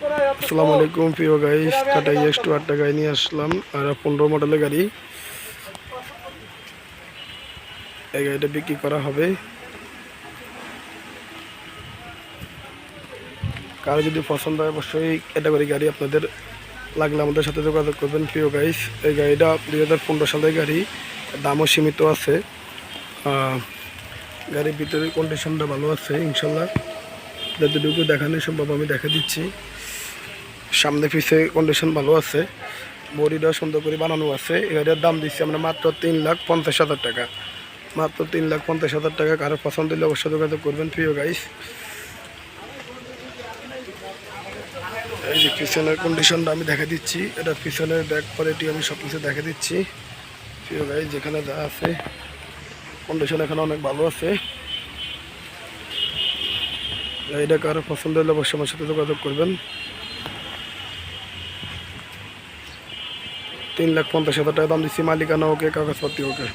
আসসালামু আলাইকুম প্রিয় গাইস, টাটা EX2 8 টাকায় নিয়ে আসলাম। আর 15 মডেলের গাড়ি, এই গাড়িটা বিক্রি করা হবে। কারো যদি পছন্দ হয় অবশ্যই ক্যাটাগরি গাড়ি আপনাদের লাগলে আমাদের সাথে যোগাযোগ করবেন। প্রিয় গাইস, এই গাড়িটা 2015 সালের গাড়ি, দামও সীমিত আছে। গাড়ির ভিতরে কন্ডিশনটা ভালো আছে ইনশাল্লাহ। যতটুকু দেখানো সম্ভব আমি দেখা দিচ্ছি। সামনে পিছে কন্ডিশন ভালো আছে, বডিটা সুন্দর করে বানানো আছে। এই গাড়ির দাম দিচ্ছি আমরা মাত্র 3,50,000 টাকা, মাত্র 3,50,000 টাকা। কারো পছন্দ হলে অবশ্যই যোগাযোগ করবেন। প্রিয় গাইস, এই যে পিছনের কন্ডিশনটা আমি দেখা দিচ্ছি, এটা পিছনের ব্যাক কোয়ালিটি আমি সব কিছু দেখা দিচ্ছি। প্রিয় গাইস, যেখানে যা আছে কন্ডিশন এখানে অনেক ভালো আছে। এটা কারো পছন্দ হলে অবশ্যই আমার সাথে যোগাযোগ করবেন। 3,50,000 টাকা দাম দিচ্ছি, মালিকানা ওকে, কাগজপত্র ওকে।